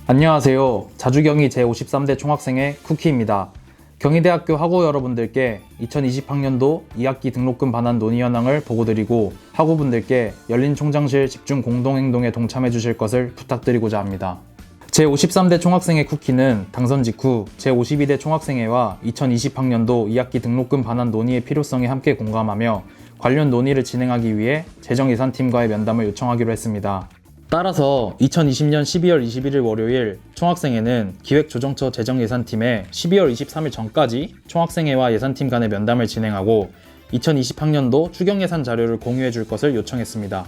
안녕하세요. 자주경희 제53대 총학생회 쿠키입니다. 경희대학교 학우 여러분들께 2020학년도 2학기 등록금 반환 논의 현황을 보고드리고 학우분들께 열린 총장실 집중 공동행동에 동참해 주실 것을 부탁드리고자 합니다. 제53대 총학생회 쿠키는 당선 직후 제52대 총학생회와 2020학년도 2학기 등록금 반환 논의의 필요성에 함께 공감하며 관련 논의를 진행하기 위해 재정예산팀과의 면담을 요청하기로 했습니다. 따라서 2020년 12월 21일 월요일 총학생회는 기획조정처 재정예산팀에 12월 23일 전까지 총학생회와 예산팀 간의 면담을 진행하고 2020학년도 추경예산 자료를 공유해 줄 것을 요청했습니다.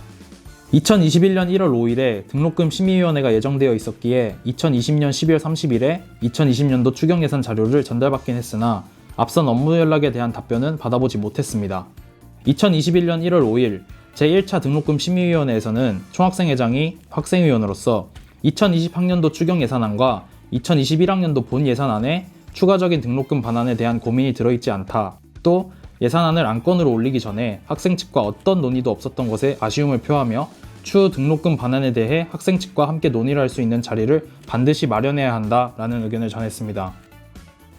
2021년 1월 5일에 등록금 심의위원회가 예정되어 있었기에 2020년 12월 30일에 2020년도 추경예산 자료를 전달받긴 했으나 앞선 업무 연락에 대한 답변은 받아보지 못했습니다. 2021년 1월 5일 제1차 등록금 심의위원회에서는 총학생회장이 학생위원으로서 2020학년도 추경예산안과 2021학년도 본예산안에 추가적인 등록금 반환에 대한 고민이 들어있지 않다. 또 예산안을 안건으로 올리기 전에 학생 측과 어떤 논의도 없었던 것에 아쉬움을 표하며 추후 등록금 반환에 대해 학생 측과 함께 논의를 할 수 있는 자리를 반드시 마련해야 한다라는 의견을 전했습니다.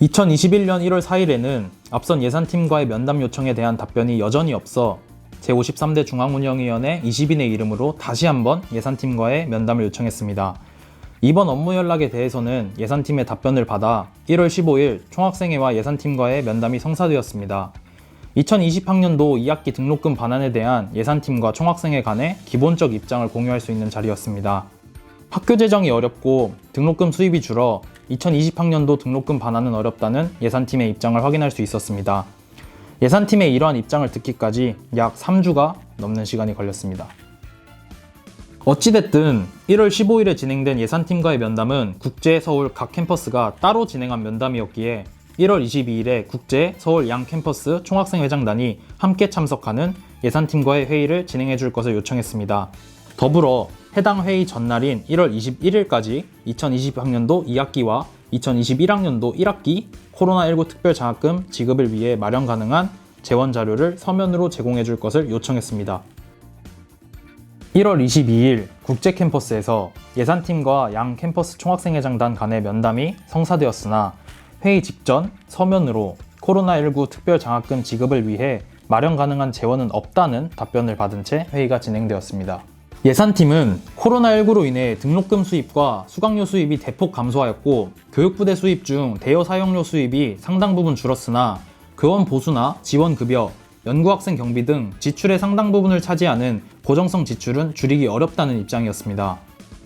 2021년 1월 4일에는 앞선 예산팀과의 면담 요청에 대한 답변이 여전히 없어 제53대 중앙운영위원회 20인의 이름으로 다시 한번 예산팀과의 면담을 요청했습니다. 이번 업무 연락에 대해서는 예산팀의 답변을 받아 1월 15일 총학생회와 예산팀과의 면담이 성사되었습니다. 2020학년도 2학기 등록금 반환에 대한 예산팀과 총학생회 간의 기본적 입장을 공유할 수 있는 자리였습니다. 학교 재정이 어렵고 등록금 수입이 줄어 2020학년도 등록금 반환은 어렵다는 예산팀의 입장을 확인할 수 있었습니다. 예산팀의 이러한 입장을 듣기까지 약 3주가 넘는 시간이 걸렸습니다. 어찌됐든 1월 15일에 진행된 예산팀과의 면담은 국제, 서울 각 캠퍼스가 따로 진행한 면담이었기에 1월 22일에 국제, 서울 양 캠퍼스 총학생회장단이 함께 참석하는 예산팀과의 회의를 진행해 줄 것을 요청했습니다. 더불어 해당 회의 전날인 1월 21일까지 2020학년도 2학기와 2021학년도 1학기 코로나19 특별장학금 지급을 위해 마련 가능한 재원 자료를 서면으로 제공해 줄 것을 요청했습니다. 1월 22일 국제 캠퍼스에서 예산팀과 양 캠퍼스 총학생회장단 간의 면담이 성사되었으나 회의 직전 서면으로 코로나19 특별장학금 지급을 위해 마련 가능한 재원은 없다는 답변을 받은 채 회의가 진행되었습니다. 예산팀은 코로나19로 인해 등록금 수입과 수강료 수입이 대폭 감소하였고 교육부대 수입 중 대여 사용료 수입이 상당 부분 줄었으나 교원 보수나 지원급여, 연구학생 경비 등 지출의 상당 부분을 차지하는 고정성 지출은 줄이기 어렵다는 입장이었습니다.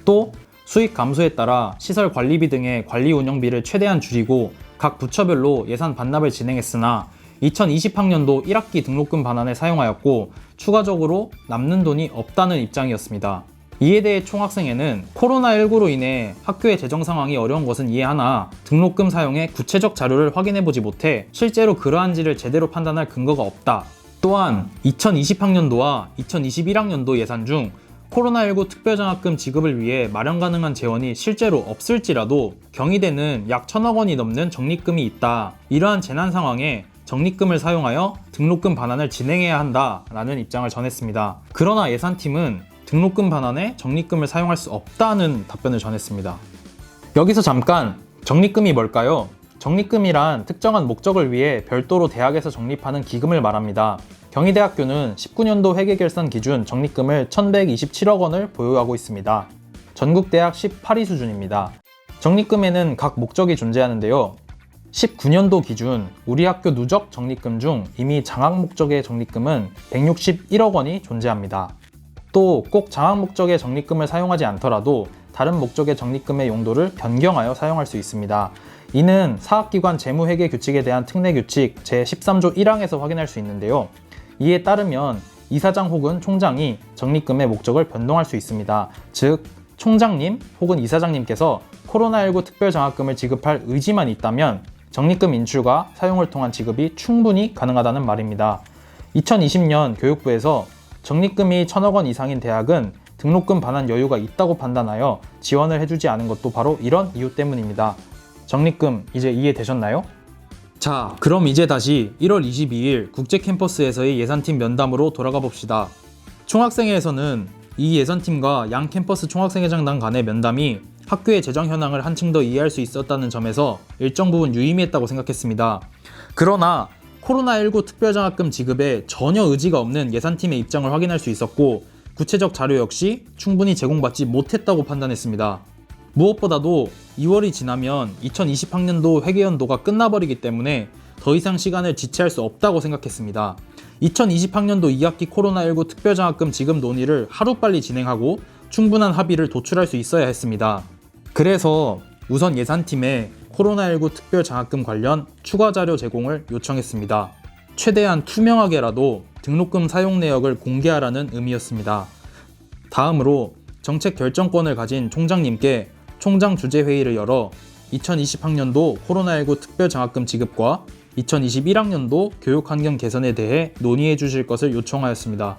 또 수익 감소에 따라 시설 관리비 등의 관리 운영비를 최대한 줄이고 각 부처별로 예산 반납을 진행했으나 2020학년도 1학기 등록금 반환에 사용하였고 추가적으로 남는 돈이 없다는 입장이었습니다. 이에 대해 총학생회는 코로나19로 인해 학교의 재정 상황이 어려운 것은 이해하나 등록금 사용의 구체적 자료를 확인해보지 못해 실제로 그러한지를 제대로 판단할 근거가 없다. 또한 2020학년도와 2021학년도 예산 중 코로나19 특별장학금 지급을 위해 마련 가능한 재원이 실제로 없을지라도 경희대는 약 1,000억 원이 넘는 적립금이 있다. 이러한 재난 상황에 적립금을 사용하여 등록금 반환을 진행해야 한다라는 입장을 전했습니다. 그러나 예산팀은 등록금 반환에 적립금을 사용할 수 없다는 답변을 전했습니다. 여기서 잠깐 적립금이 뭘까요? 적립금이란 특정한 목적을 위해 별도로 대학에서 적립하는 기금을 말합니다. 경희대학교는 19년도 회계결산 기준 적립금을 1,127억 원을 보유하고 있습니다. 전국대학 18위 수준입니다. 적립금에는 각 목적이 존재하는데요. 19년도 기준 우리 학교 누적 적립금 중 이미 장학 목적의 적립금은 161억 원이 존재합니다. 또 꼭 장학 목적의 적립금을 사용하지 않더라도 다른 목적의 적립금의 용도를 변경하여 사용할 수 있습니다. 이는 사학기관 재무회계 규칙에 대한 특례규칙 제13조 1항에서 확인할 수 있는데요. 이에 따르면 이사장 혹은 총장이 적립금의 목적을 변동할 수 있습니다. 즉, 총장님 혹은 이사장님께서 코로나19 특별장학금을 지급할 의지만 있다면 적립금 인출과 사용을 통한 지급이 충분히 가능하다는 말입니다. 2020년 교육부에서 적립금이 1,000억 원 이상인 대학은 등록금 반환 여유가 있다고 판단하여 지원을 해주지 않은 것도 바로 이런 이유 때문입니다. 적립금 이제 이해되셨나요? 자, 그럼 이제 다시 1월 22일 국제 캠퍼스에서의 예산팀 면담으로 돌아가 봅시다. 총학생회에서는 이 예산팀과 양 캠퍼스 총학생회장단 간의 면담이 학교의 재정 현황을 한층 더 이해할 수 있었다는 점에서 일정 부분 유의미했다고 생각했습니다. 그러나 코로나19 특별장학금 지급에 전혀 의지가 없는 예산팀의 입장을 확인할 수 있었고 구체적 자료 역시 충분히 제공받지 못했다고 판단했습니다. 무엇보다도 2월이 지나면 2020학년도 회계연도가 끝나버리기 때문에 더 이상 시간을 지체할 수 없다고 생각했습니다. 2020학년도 2학기 코로나19 특별장학금 지급 논의를 하루빨리 진행하고 충분한 합의를 도출할 수 있어야 했습니다. 그래서 우선 예산팀에 코로나19 특별장학금 관련 추가 자료 제공을 요청했습니다. 최대한 투명하게라도 등록금 사용 내역을 공개하라는 의미였습니다. 다음으로 정책 결정권을 가진 총장님께 총장 주재회의를 열어 2020학년도 코로나19 특별장학금 지급과 2021학년도 교육환경 개선에 대해 논의해 주실 것을 요청하였습니다.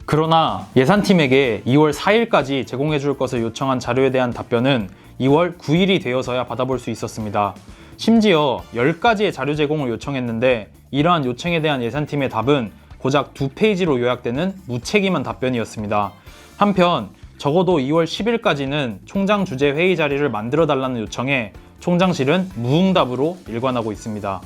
그러나 예산팀에게 2월 4일까지 제공해 줄 것을 요청한 자료에 대한 답변은 2월 9일이 되어서야 받아볼 수 있었습니다. 심지어 10가지의 자료 제공을 요청했는데 이러한 요청에 대한 예산팀의 답은 고작 2페이지로 요약되는 무책임한 답변이었습니다. 한편 적어도 2월 10일까지는 총장 주재 회의 자리를 만들어 달라는 요청에 총장실은 무응답으로 일관하고 있습니다.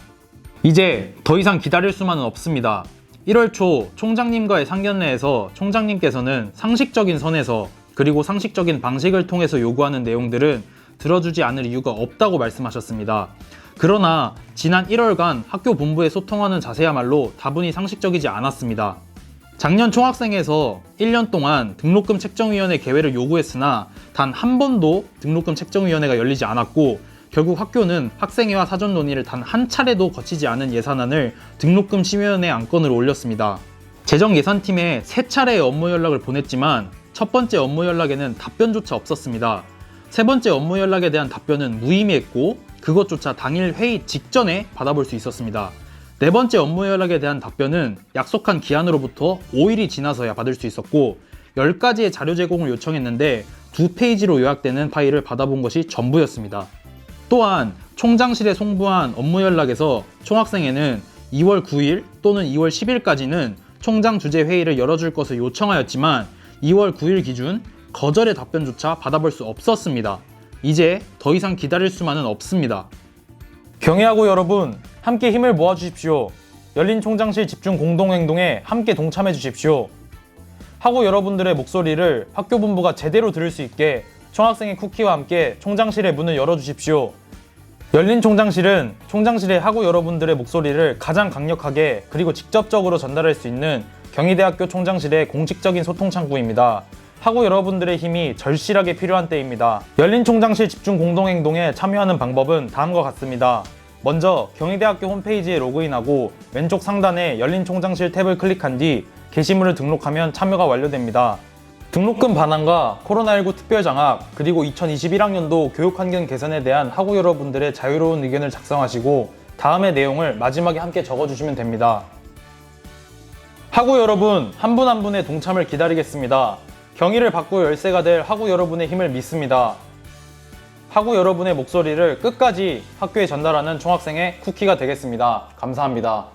이제 더 이상 기다릴 수만은 없습니다. 1월 초 총장님과의 상견례에서 총장님께서는 상식적인 선에서 그리고 상식적인 방식을 통해서 요구하는 내용들은 들어주지 않을 이유가 없다고 말씀하셨습니다. 그러나 지난 1월간 학교 본부에 소통하는 자세야말로 다분히 상식적이지 않았습니다. 작년 총학생에서 1년 동안 등록금 책정위원회 개회를 요구했으나 단 한 번도 등록금 책정위원회가 열리지 않았고 결국 학교는 학생회와 사전 논의를 단 한 차례도 거치지 않은 예산안을 등록금 심의위원회 안건으로 올렸습니다. 재정예산팀에 3차례의 업무 연락을 보냈지만 첫 번째 업무 연락에는 답변조차 없었습니다. 세 번째 업무 연락에 대한 답변은 무의미했고 그것조차 당일 회의 직전에 받아볼 수 있었습니다. 네 번째 업무 연락에 대한 답변은 약속한 기한으로부터 5일이 지나서야 받을 수 있었고 10가지의 자료 제공을 요청했는데 2페이지로 요약되는 파일을 받아본 것이 전부였습니다. 또한 총장실에 송부한 업무 연락에서 총학생회는 2월 9일 또는 2월 10일까지는 총장 주재 회의를 열어줄 것을 요청하였지만 2월 9일 기준 거절의 답변조차 받아볼 수 없었습니다. 이제 더 이상 기다릴 수만은 없습니다. 경희학우 여러분, 함께 힘을 모아주십시오. 열린 총장실 집중 공동행동에 함께 동참해 주십시오. 학우 여러분들의 목소리를 학교 본부가 제대로 들을 수 있게 총학생회 쿠키와 함께 총장실의 문을 열어주십시오. 열린 총장실은 총장실의 학우 여러분들의 목소리를 가장 강력하게 그리고 직접적으로 전달할 수 있는 경희대학교 총장실의 공식적인 소통 창구입니다. 학우 여러분들의 힘이 절실하게 필요한 때입니다. 열린 총장실 집중 공동행동에 참여하는 방법은 다음과 같습니다. 먼저 경희대학교 홈페이지에 로그인하고 왼쪽 상단에 열린 총장실 탭을 클릭한 뒤 게시물을 등록하면 참여가 완료됩니다. 등록금 반환과 코로나19 특별장학 그리고 2021학년도 교육환경 개선에 대한 학우 여러분들의 자유로운 의견을 작성하시고 다음의 내용을 마지막에 함께 적어주시면 됩니다. 학우 여러분, 한 분 한 분의 동참을 기다리겠습니다. 경희를 바꿀 열쇠가 될 학우 여러분의 힘을 믿습니다. 학우 여러분의 목소리를 끝까지 학교에 전달하는 총학생의 쿠키가 되겠습니다. 감사합니다.